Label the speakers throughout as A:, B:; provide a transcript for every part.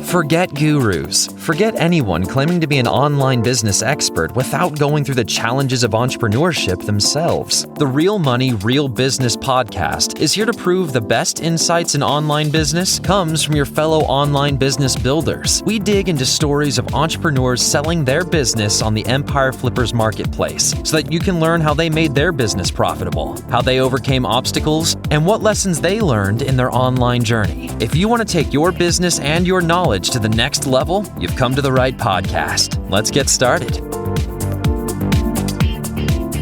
A: Forget gurus. Forget anyone claiming to be an online business expert without going through the challenges of entrepreneurship themselves. The Real Money, Real Business podcast is here to prove the best insights in online business comes from your fellow online business builders. We dig into stories of entrepreneurs selling their business on the Empire Flippers marketplace so that you can learn how they made their business profitable, how they overcame obstacles, and what lessons they learned in their online journey. If you want to take your business and your knowledge to the next level, you've come to the right podcast. Let's get started.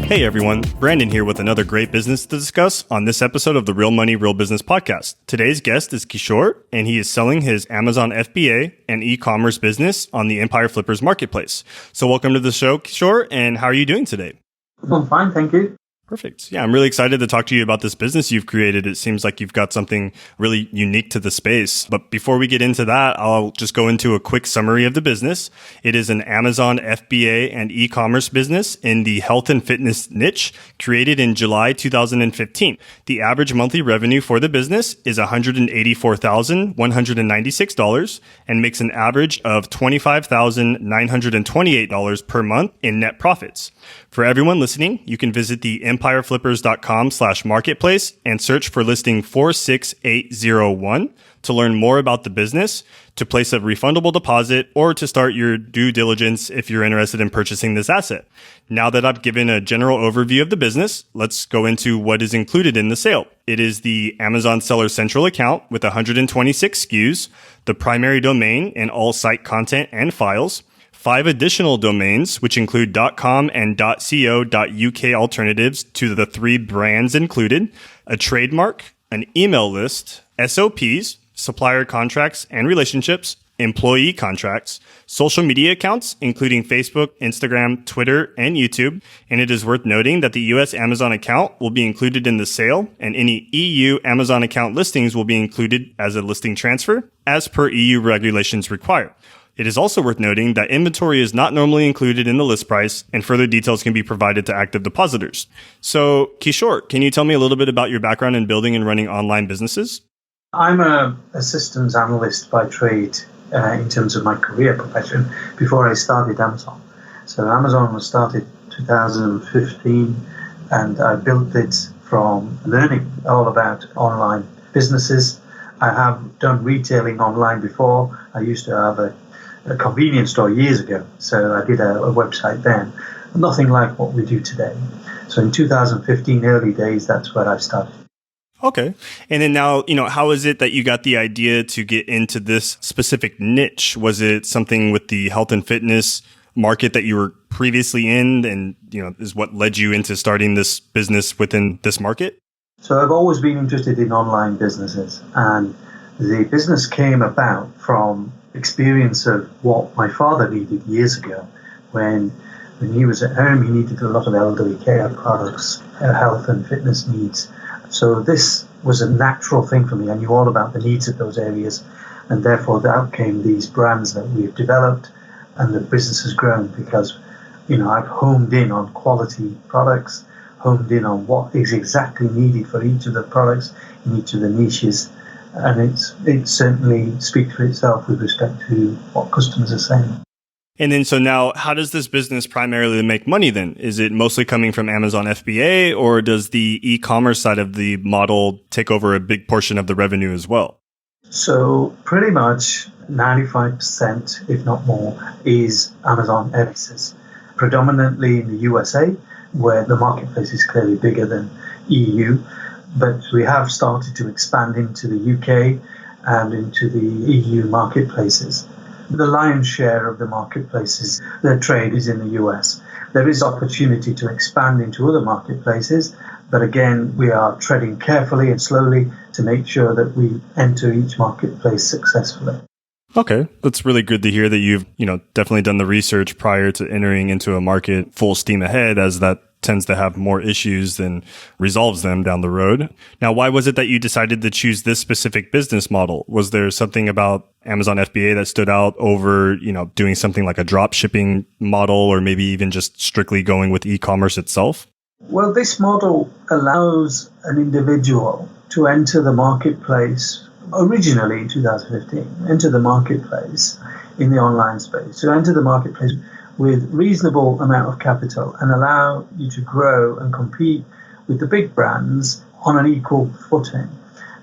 B: Hey everyone, Brandon here with another great business to discuss on this episode of the Real Money, Real Business podcast. Today's guest is Kishore, and he is selling his Amazon FBA and e-commerce business on the Empire Flippers marketplace. So welcome to the show, Kishore, and how are you doing today?
C: I'm fine, thank you.
B: Perfect. Yeah, I'm really excited to talk to you about this business you've created. It seems like you've got something really unique to the space. But before we get into that, I'll just go into a quick summary of the business. It is an Amazon FBA and e-commerce business in the health and fitness niche created in July 2015. The average monthly revenue for the business is $184,196 and makes an average of $25,928 per month in net profits. For everyone listening, you can visit the empireflippers.com/marketplace and search for listing 46801 to learn more about the business, to place a refundable deposit, or to start your due diligence if you're interested in purchasing this asset. Now that I've given a general overview of the business, let's go into what is included in the sale. It is the Amazon Seller Central account with 126 SKUs, the primary domain and all site content and files, 5 additional domains, which include .com and .co.uk alternatives to the 3 brands included, a trademark, an email list, SOPs, supplier contracts and relationships, employee contracts, social media accounts, including Facebook, Instagram, Twitter, and YouTube. And it is worth noting that the US Amazon account will be included in the sale, and any EU Amazon account listings will be included as a listing transfer, as per EU regulations require. It is also worth noting that inventory is not normally included in the list price, and further details can be provided to active depositors. So, Kishore, can you tell me a little bit about your background in building and running online businesses?
C: I'm a systems analyst by trade in terms of my career profession before I started Amazon. So Amazon was started 2015, and I built it from learning all about online businesses. I have done retailing online before. I used to have a convenience store years ago, so I did a website then. Nothing like what we do today. So in 2015, early days, that's where I started.
B: Okay. And then now, how is it that you got the idea to get into this specific niche? Was it something with the health and fitness market that you were previously in and, is what led you into starting this business within this market?
C: So I've always been interested in online businesses, and the business came about from experience of what my father needed years ago. When he was at home, he needed a lot of elderly care products, health and fitness needs. So this was a natural thing for me. I knew all about the needs of those areas, and therefore out came these brands that we've developed, and the business has grown because, I've homed in on quality products, homed in on what is exactly needed for each of the products in each of the niches. And it certainly speaks for itself with respect to what customers are saying.
B: And then, so now, how does this business primarily make money then? Is it mostly coming from Amazon FBA, or does the e-commerce side of the model take over a big portion of the revenue as well?
C: So pretty much 95%, if not more, is Amazon FBA, predominantly in the USA, where the marketplace is clearly bigger than EU. But we have started to expand into the UK and into the EU marketplaces. The lion's share of the marketplaces, the trade is in the US. There is opportunity to expand into other marketplaces, but again, we are treading carefully and slowly to make sure that we enter each marketplace successfully.
B: Okay, that's really good to hear that you've, definitely done the research prior to entering into a market full steam ahead, as that tends to have more issues than resolves them down the road. Now, why was it that you decided to choose this specific business model? Was there something about Amazon FBA that stood out over, doing something like a drop shipping model, or maybe even just strictly going with e-commerce itself?
C: Well, this model allows an individual to enter the marketplace originally in 2015, enter the marketplace in the online space. So enter the marketplace with reasonable amount of capital and allow you to grow and compete with the big brands on an equal footing.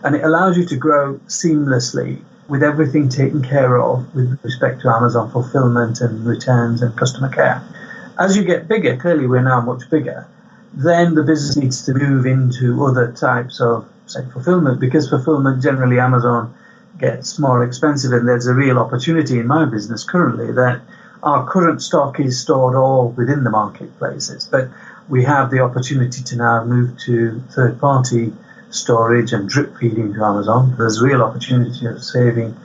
C: And it allows you to grow seamlessly with everything taken care of with respect to Amazon fulfillment and returns and customer care. As you get bigger, clearly we're now much bigger, then the business needs to move into other types of, say, fulfillment, because fulfillment generally Amazon gets more expensive, and there's a real opportunity in my business currently that our current stock is stored all within the marketplaces, but we have the opportunity to now move to third-party storage and drip feeding to Amazon. There's real opportunity of saving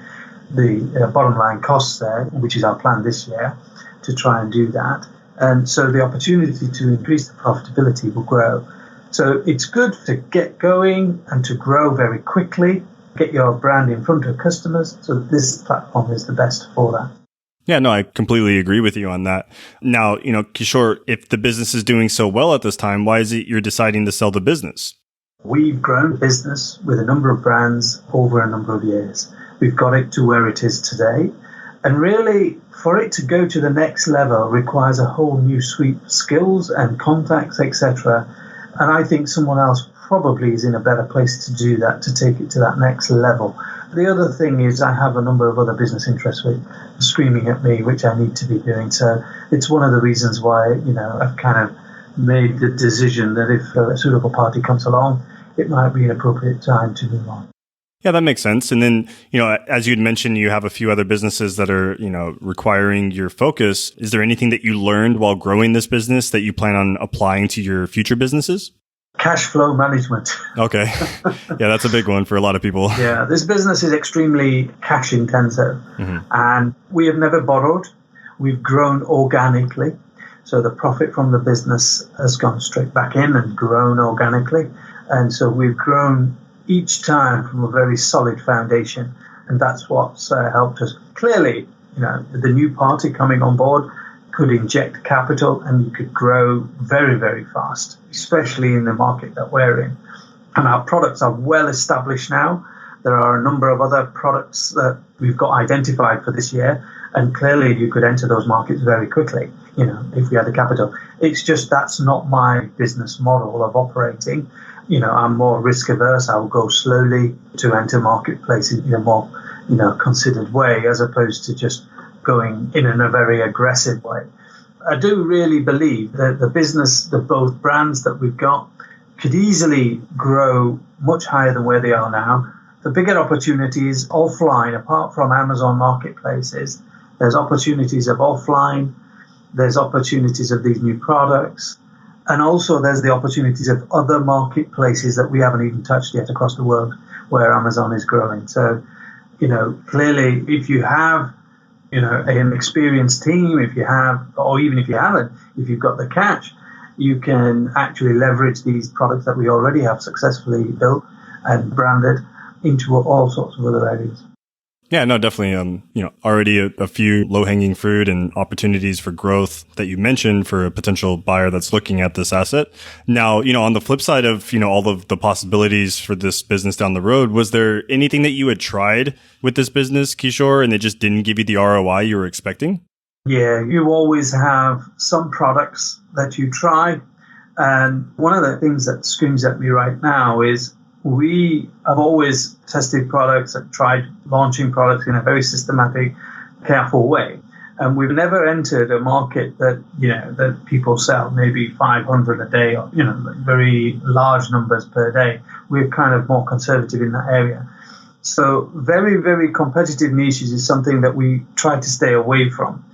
C: the bottom line costs there, which is our plan this year, to try and do that. And so the opportunity to increase the profitability will grow. So it's good to get going and to grow very quickly, get your brand in front of customers. So this platform is the best for that.
B: Yeah, no, I completely agree with you on that. Now, Kishore, if the business is doing so well at this time, why is it you're deciding to sell the business?
C: We've grown business with a number of brands over a number of years. We've got it to where it is today. And really, for it to go to the next level requires a whole new suite of skills and contacts, etc. And I think someone else probably is in a better place to do that, to take it to that next level. The other thing is I have a number of other business interests screaming at me, which I need to be doing. So it's one of the reasons why, I've kind of made the decision that if a suitable party comes along, it might be an appropriate time to move on.
B: Yeah, that makes sense. And then, as you'd mentioned, you have a few other businesses that are, requiring your focus. Is there anything that you learned while growing this business that you plan on applying to your future businesses?
C: Cash flow management.
B: Okay. Yeah, that's a big one for a lot of people.
C: Yeah, this business is extremely cash intensive, and we have never borrowed. We've grown organically. So the profit from the business has gone straight back in and grown organically. And so we've grown each time from a very solid foundation. And that's what's helped us. Clearly, the new party coming on board could inject capital and you could grow very, very fast, especially in the market that we're in. And our products are well established now. There are a number of other products that we've got identified for this year. And clearly you could enter those markets very quickly, if we had the capital. It's just that's not my business model of operating. I'm more risk averse. I will go slowly to enter marketplaces in a more, considered way, as opposed to just going in a very aggressive way. I do really believe that the business, the both brands that we've got, could easily grow much higher than where they are now. The bigger opportunities offline, apart from Amazon marketplaces, there's opportunities of offline, there's opportunities of these new products, and also there's the opportunities of other marketplaces that we haven't even touched yet across the world where Amazon is growing. So, clearly if you have, an experienced team, if you have, or even if you haven't, if you've got the cash, you can actually leverage these products that we already have successfully built and branded into all sorts of other areas.
B: Yeah, no, definitely. Already a few low-hanging fruit and opportunities for growth that you mentioned for a potential buyer that's looking at this asset. Now, on the flip side of, all of the possibilities for this business down the road, was there anything that you had tried with this business, Kishore, and it just didn't give you the ROI you were expecting?
C: Yeah, you always have some products that you try. And one of the things that screams at me right now is we have always tested products and tried launching products in a very systematic, careful way. And we've never entered a market that, that people sell maybe 500 a day or, very large numbers per day. We're kind of more conservative in that area. So very, very competitive niches is something that we try to stay away from.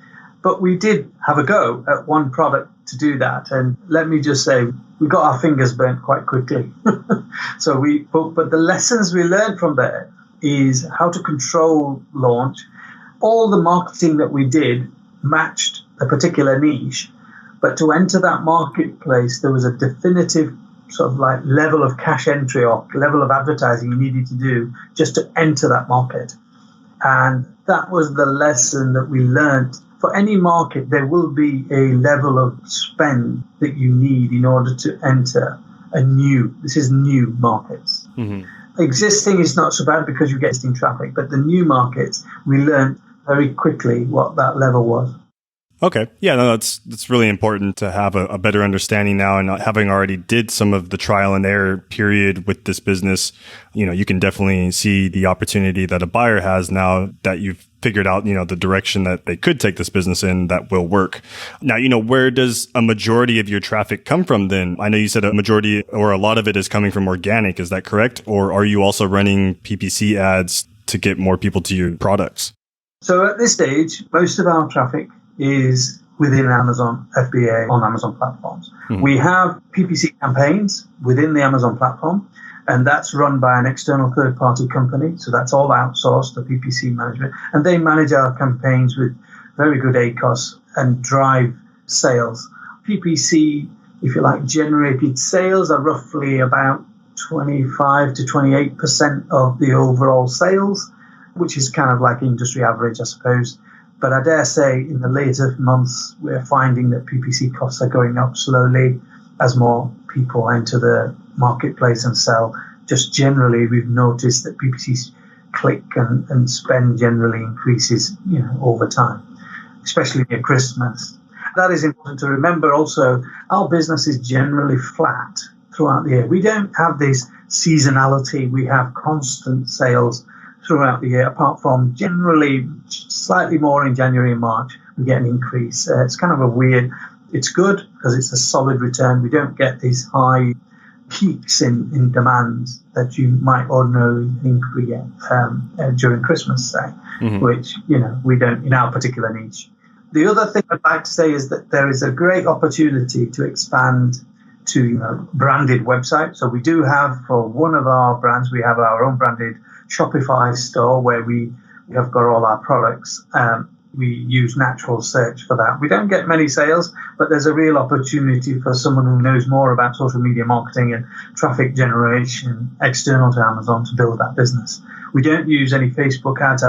C: But we did have a go at one product to do that. And let me just say, we got our fingers burnt quite quickly. But the lessons we learned from there is how to control launch. All the marketing that we did matched a particular niche. But to enter that marketplace, there was a definitive sort of like level of cash entry or level of advertising you needed to do just to enter that market. And that was the lesson that we learned. For any market, there will be a level of spend that you need in order to enter new markets. Mm-hmm. Existing is not so bad because you get existing traffic, but the new markets, we learned very quickly what that level was.
B: Okay. Yeah, no, that's really important to have a better understanding now. And having already did some of the trial and error period with this business, you can definitely see the opportunity that a buyer has now that you've figured out, the direction that they could take this business in that will work. Now, where does a majority of your traffic come from then? I know you said a majority or a lot of it is coming from organic. Is that correct? Or are you also running PPC ads to get more people to your products?
C: So at this stage, most of our traffic is within Amazon FBA on Amazon platforms. Mm-hmm. We have PPC campaigns within the Amazon platform, and that's run by an external third-party company. So that's all outsourced, the PPC management. And they manage our campaigns with very good ACOS and drive sales. PPC, if you like, generated sales are roughly about 25 to 28% of the overall sales, which is kind of like industry average, I suppose. But I dare say in the later months, we're finding that PPC costs are going up slowly as more people enter the marketplace and sell. Just generally, we've noticed that PPC's click and spend generally increases, over time, especially near Christmas. That is important to remember also. Our business is generally flat throughout the year. We don't have this seasonality. We have constant sales throughout the year, apart from generally slightly more in January and March, we get an increase. It's kind of it's good because it's a solid return. We don't get these high peaks in demand that you might ordinarily think we get during Christmas, say, which, we don't in our particular niche. The other thing I'd like to say is that there is a great opportunity to expand to branded websites. So we do have, for one of our brands, we have our own branded Shopify store where we have got all our products. We use natural search for that. We don't get many sales, but there's a real opportunity for someone who knows more about social media marketing and traffic generation external to Amazon to build that business. We don't use any Facebook ads.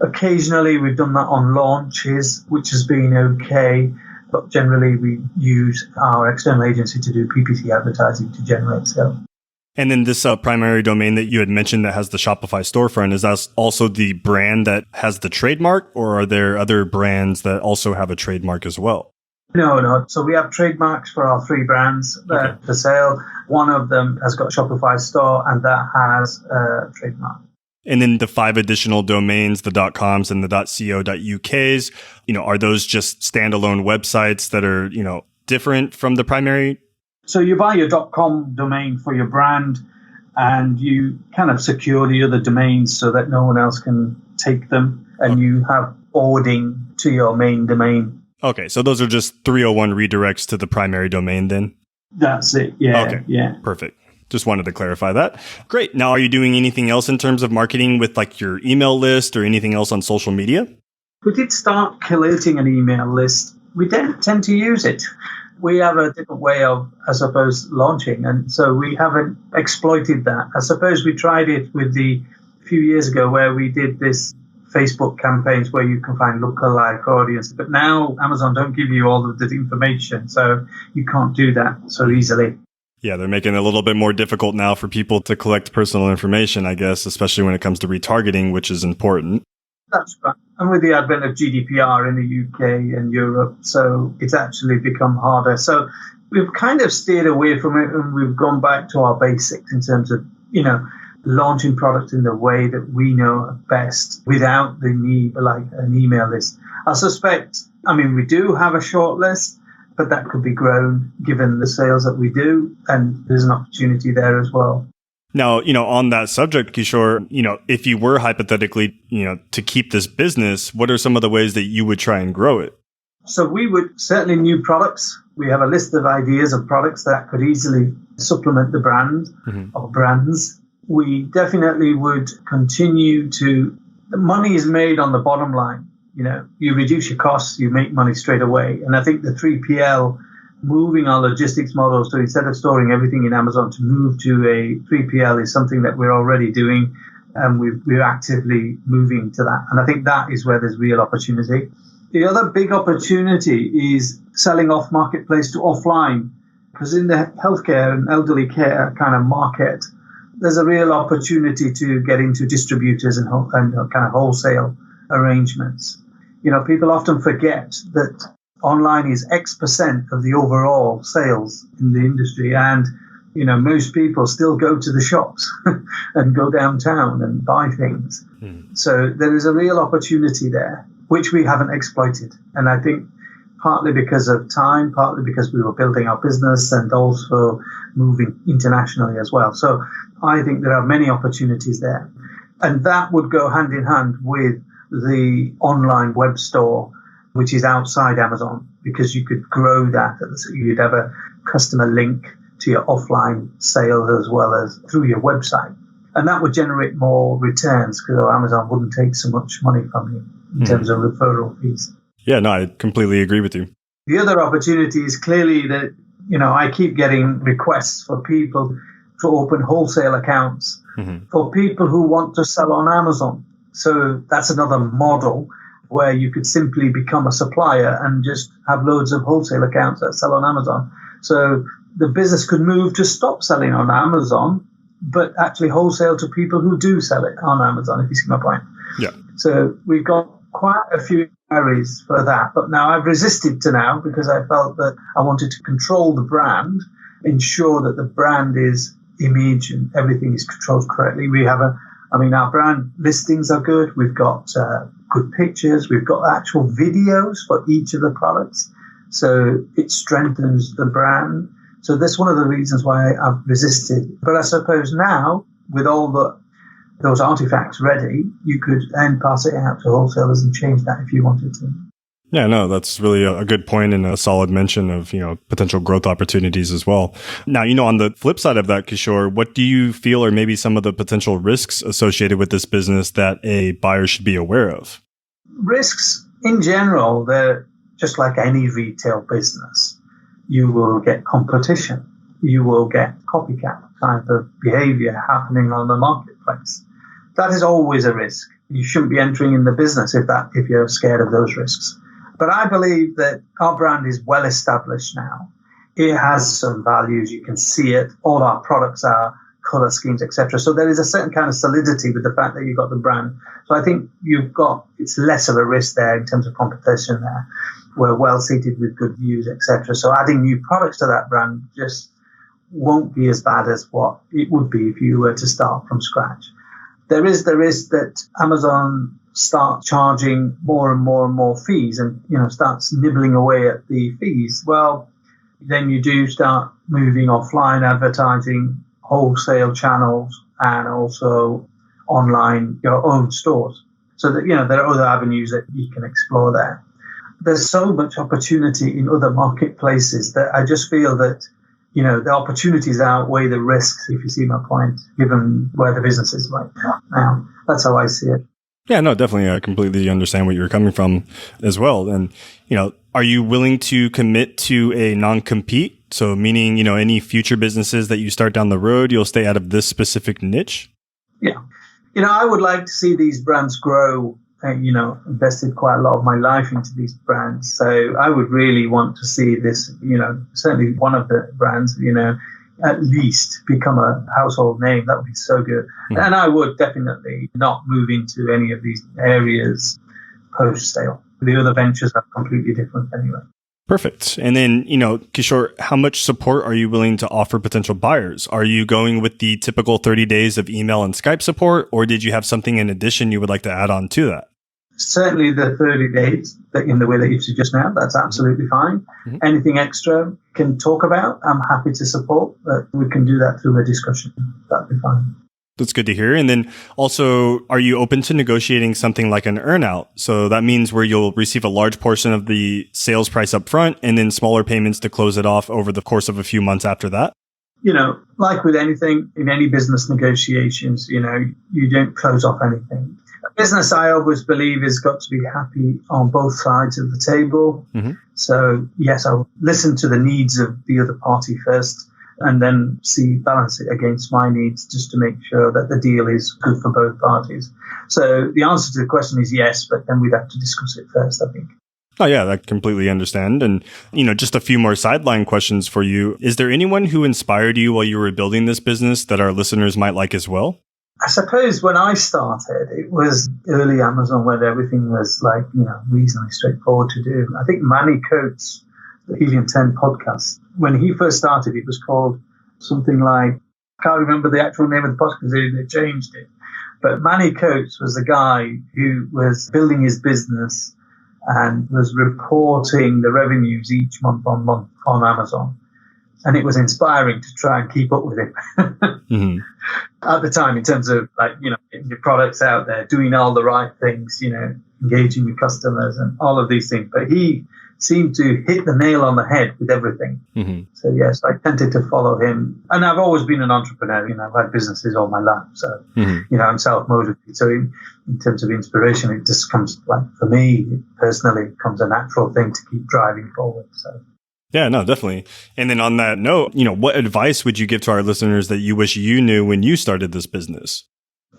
C: Occasionally we've done that on launches, which has been okay, but generally we use our external agency to do PPC advertising to generate sales.
B: And then this primary domain that you had mentioned that has the Shopify storefront, is that also the brand that has the trademark, or are there other brands that also have a trademark as well?
C: No. So we have trademarks for our 3 brands for sale. One of them has got a Shopify store, and that has a trademark.
B: And then the 5 additional domains, the .coms and the .co.uk's, are those just standalone websites that are, different from the primary?
C: So you buy your .com domain for your brand, and you kind of secure the other domains so that no one else can take them, and you have forwarding to your main domain.
B: Okay, so those are just 301 redirects to the primary domain then?
C: That's it, yeah.
B: Okay,
C: yeah.
B: Perfect. Just wanted to clarify that. Great. Now, are you doing anything else in terms of marketing with like your email list or anything else on social media?
C: We did start collating an email list. We don't tend to use it. We have a different way of, I suppose, launching, and so we haven't exploited that. I suppose we tried it with a few years ago where we did this Facebook campaigns where you can find lookalike audience, but now Amazon don't give you all of the information, so you can't do that so easily.
B: Yeah, they're making it a little bit more difficult now for people to collect personal information, I guess, especially when it comes to retargeting, which is important.
C: That's right. And with the advent of GDPR in the UK and Europe, so it's actually become harder. So we've kind of steered away from it, and we've gone back to our basics in terms of, launching products in the way that we know best without the need like an email list. I suspect, we do have a short list, but that could be grown given the sales that we do, and there's an opportunity there as well.
B: Now, on that subject, Kishore, if you were hypothetically, to keep this business, what are some of the ways that you would try and grow it?
C: So we would certainly new products. We have a list of ideas of products that could easily supplement the brand or brands. We definitely would continue the money is made on the bottom line. You reduce your costs, you make money straight away. And I think the 3PL, moving our logistics models to, instead of storing everything in Amazon, to move to a 3PL is something that we're already doing, and we're actively moving to that. And I think that is where there's real opportunity. The other big opportunity is selling off marketplace to offline, because in the healthcare and elderly care kind of market, there's a real opportunity to get into distributors and kind of wholesale arrangements. People often forget that online is X% of the overall sales in the industry. And, most people still go to the shops and go downtown and buy things. So there is a real opportunity there, which we haven't exploited. And I think partly because of time, partly because we were building our business and also moving internationally as well. So I think there are many opportunities there. And that would go hand in hand with the online web store, which is outside Amazon, because you could grow that. You'd have a customer link to your offline sales as well as through your website. And that would generate more returns because Amazon wouldn't take so much money from you in terms of referral fees.
B: Yeah, no, I completely agree with you.
C: The other opportunity is clearly that, I keep getting requests for people to open wholesale accounts for people who want to sell on Amazon. So that's another model where you could simply become a supplier and just have loads of wholesale accounts that sell on Amazon. So the business could move to stop selling on Amazon, but actually wholesale to people who do sell it on Amazon, if you see my point.
B: Yeah.
C: So we've got quite a few areas for that. But now I've resisted to now because I felt that I wanted to control the brand, ensure that the brand is image and everything is controlled correctly. Our brand listings are good. We've got good pictures. We've got actual videos for each of the products. So it strengthens the brand. So that's one of the reasons why I've resisted. But I suppose now, with all those artifacts ready, you could then pass it out to wholesalers and change that if you wanted to.
B: Yeah, no, that's really a good point and a solid mention of, potential growth opportunities as well. Now, on the flip side of that, Kishore, what do you feel are maybe some of the potential risks associated with this business that a buyer should be aware of?
C: Risks in general, they're just like any retail business. You will get competition. You will get copycat type of behavior happening on the marketplace. That is always a risk. You shouldn't be entering in the business if you're scared of those risks. But I believe that our brand is well established now. It has some values. You can see it. All our products are color schemes, etc. So there is a certain kind of solidity with the fact that you've got the brand. So I think it's less of a risk there in terms of competition there. We're well seated with good views, etc. So adding new products to that brand just won't be as bad as what it would be if you were to start from scratch. There is the risk that Amazon starts charging more and more and more fees and, starts nibbling away at the fees. Well, then you do start moving offline advertising, wholesale channels, and also online, your own stores. So that, there are other avenues that you can explore there. There's so much opportunity in other marketplaces that I just feel that, the opportunities outweigh the risks, if you see my point, given where the business is right now. That's how I see it.
B: Yeah, no, definitely. I completely understand where you're coming from as well. And, are you willing to commit to a non-compete? So meaning, any future businesses that you start down the road, you'll stay out of this specific niche?
C: Yeah. I would like to see these brands grow. Invested quite a lot of my life into these brands. So I would really want to see this, certainly one of the brands, at least become a household name. That would be so good. Mm-hmm. And I would definitely not move into any of these areas post-sale. The other ventures are completely different anyway.
B: Perfect. And then, Kishore, how much support are you willing to offer potential buyers? Are you going with the typical 30 days of email and Skype support, or did you have something in addition you would like to add on to that?
C: Certainly the 30 days in the way that you suggest now, that's absolutely fine. Mm-hmm. Anything extra can talk about, I'm happy to support, but we can do that through a discussion. That'd be fine.
B: That's good to hear. And then also, are you open to negotiating something like an earnout? So that means where you'll receive a large portion of the sales price up front and then smaller payments to close it off over the course of a few months after that?
C: Like with anything in any business negotiations, you don't close off anything. A business, I always believe, has got to be happy on both sides of the table. Mm-hmm. So, yes, I'll listen to the needs of the other party first and then balance it against my needs just to make sure that the deal is good for both parties. So the answer to the question is yes, but then we'd have to discuss it first, I think.
B: Oh, yeah, I completely understand. And, just a few more sideline questions for you. Is there anyone who inspired you while you were building this business that our listeners might like as well?
C: I suppose when I started, it was early Amazon where everything was reasonably straightforward to do. I think Manny Coates, the Helium 10 podcast, when he first started, it was called something like, I can't remember the actual name of the podcast because they changed it. But Manny Coates was the guy who was building his business and was reporting the revenues each month on Amazon. And it was inspiring to try and keep up with him
B: Mm-hmm.
C: at the time in terms of getting your products out there, doing all the right things, engaging with customers and all of these things. But he seemed to hit the nail on the head with everything.
B: Mm-hmm.
C: So yes, I tended to follow him. And I've always been an entrepreneur. I've had businesses all my life. So, I'm self-motivated. So in terms of inspiration, it just comes, for me personally, it comes a natural thing to keep driving forward. So.
B: Yeah, no, definitely. And then on that note, what advice would you give to our listeners that you wish you knew when you started this business?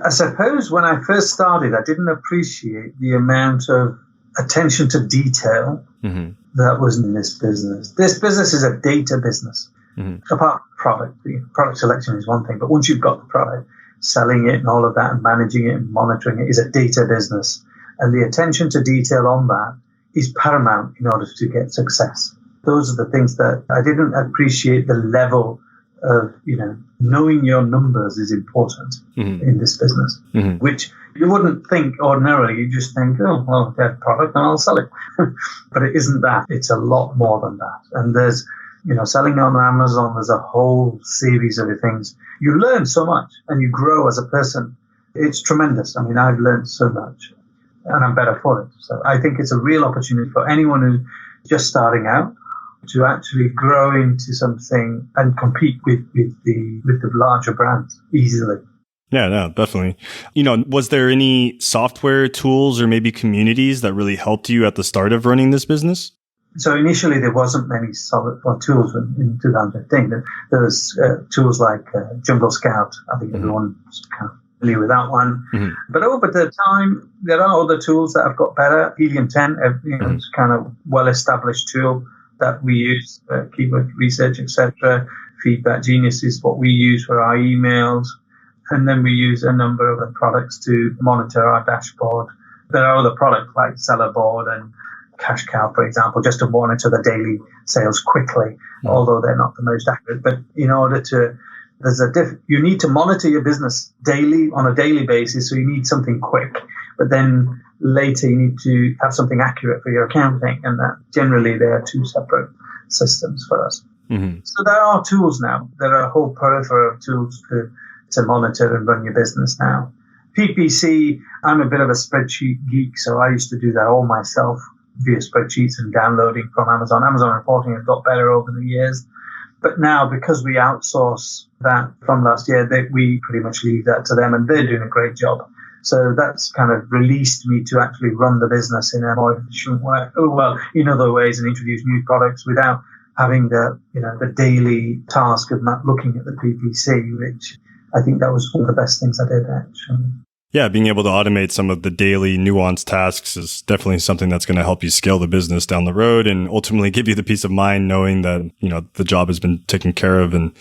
C: I suppose when I first started, I didn't appreciate the amount of attention to detail that was in this business. This business is a data business. Apart from product selection is one thing, but once you've got the product, selling it and all of that and managing it and monitoring it is a data business. And the attention to detail on that is paramount in order to get success. Those are the things that I didn't appreciate. The level of, knowing your numbers is important in this business, which you wouldn't think ordinarily. You just think, oh, well, I have a product and I'll sell it. But it isn't that. It's a lot more than that. And there's, selling on Amazon, there's a whole series of things. You learn so much and you grow as a person. It's tremendous. I mean, I've learned so much and I'm better for it. So I think it's a real opportunity for anyone who's just starting out to actually grow into something and compete with the larger brands easily.
B: Yeah, no, definitely. Was there any software tools or maybe communities that really helped you at the start of running this business?
C: So initially there wasn't many solid tools in 2015. There was tools like Jungle Scout. I think everyone's kind of familiar with that one. But over the time, there are other tools that have got better. Helium 10, it's kind of well-established tool that we use, keyword research, etc. Feedback Genius is what we use for our emails. And then we use a number of other products to monitor our dashboard. There are other products like Sellerboard and Cash Cow, for example, just to monitor the daily sales quickly, although they're not the most accurate. But in order to, you need to monitor your business daily, on a daily basis, so you need something quick. But then later you need to have something accurate for your accounting, and that generally they are two separate systems for us. So there are tools now. There are a whole plethora of tools to monitor and run your business now. PPC, I'm a bit of a spreadsheet geek, so I used to do that all myself via spreadsheets and downloading from Amazon. Amazon reporting has got better over the years. But now, because we outsource that from last year, we pretty much leave that to them, and they're doing a great job. So that's kind of released me to actually run the business in a more efficient way, in other ways, and introduce new products without having the daily task of looking at the PPC, which I think that was one of the best things I did, actually.
B: Yeah, being able to automate some of the daily nuanced tasks is definitely something that's going to help you scale the business down the road and ultimately give you the peace of mind knowing that, the job has been taken care of and,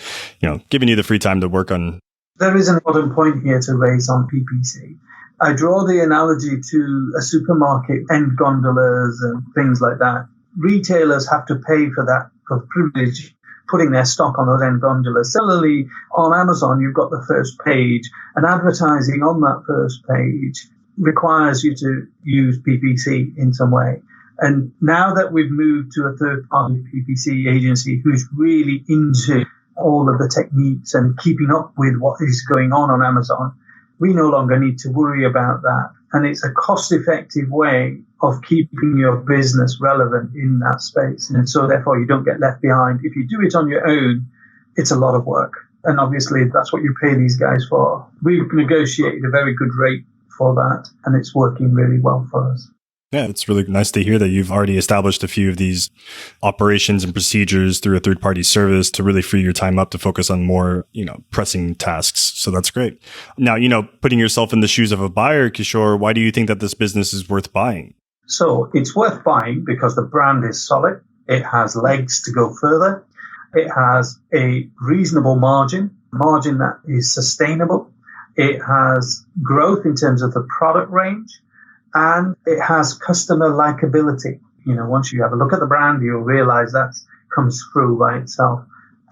B: giving you the free time to work on.
C: There is an important point here to raise on PPC. I draw the analogy to a supermarket, end gondolas and things like that. Retailers have to pay for that, for the privilege, putting their stock on those end gondolas. Similarly, on Amazon, you've got the first page, and advertising on that first page requires you to use PPC in some way. And now that we've moved to a third-party PPC agency who's really into all of the techniques and keeping up with what is going on Amazon, we no longer need to worry about that. And it's a cost-effective way of keeping your business relevant in that space. And so therefore you don't get left behind. If you do it on your own, it's a lot of work. And obviously that's what you pay these guys for. We've negotiated a very good rate for that, and it's working really well for us.
B: Yeah, it's really nice to hear that you've already established a few of these operations and procedures through a third-party service to really free your time up to focus on more, pressing tasks. So that's great. Now, putting yourself in the shoes of a buyer, Kishore, why do you think that this business is worth buying?
C: So it's worth buying because the brand is solid. It has legs to go further. It has a reasonable margin that is sustainable. It has growth in terms of the product range, and it has customer likability. Once you have a look at the brand, you'll realize that comes through by itself.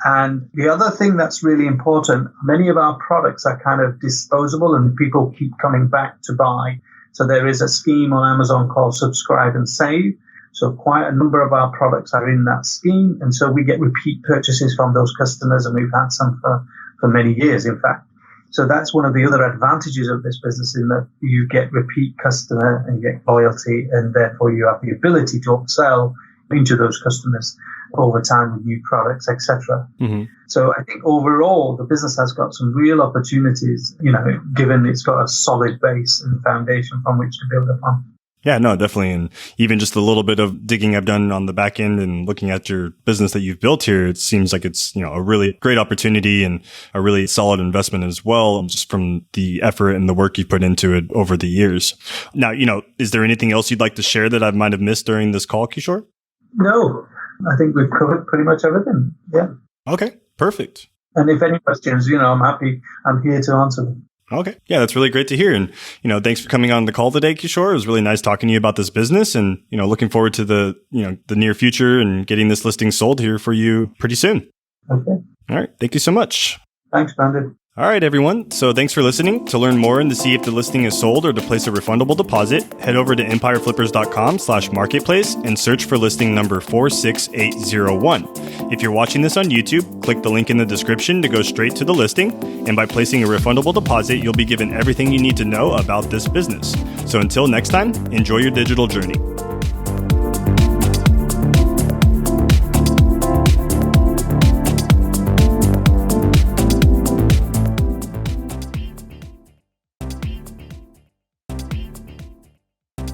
C: And the other thing that's really important, many of our products are kind of disposable and people keep coming back to buy. So there is a scheme on Amazon called Subscribe and Save. So quite a number of our products are in that scheme. And so we get repeat purchases from those customers, and we've had some for many years, in fact. So that's one of the other advantages of this business, in that you get repeat customer and you get loyalty, and therefore you have the ability to upsell into those customers over time with new products, etc. Mm-hmm. So I think overall the business has got some real opportunities, given it's got a solid base and foundation from which to build upon.
B: Yeah, no, definitely. And even just a little bit of digging I've done on the back end and looking at your business that you've built here, it seems like it's, a really great opportunity and a really solid investment as well, just from the effort and the work you put into it over the years. Now, is there anything else you'd like to share that I might have missed during this call, Kishore?
C: No, I think we've covered pretty much everything. Yeah.
B: Okay, perfect.
C: And if any questions, I'm here to answer them.
B: Okay. Yeah, that's really great to hear. And, thanks for coming on the call today, Kishore. It was really nice talking to you about this business, and, looking forward to the near future and getting this listing sold here for you pretty soon.
C: Okay.
B: All right. Thank you so much.
C: Thanks, Brandon.
B: All right, everyone. So thanks for listening. To learn more and to see if the listing is sold or to place a refundable deposit, head over to empireflippers.com/marketplace and search for listing number 46801. If you're watching this on YouTube, click the link in the description to go straight to the listing. And by placing a refundable deposit, you'll be given everything you need to know about this business. So until next time, enjoy your digital journey.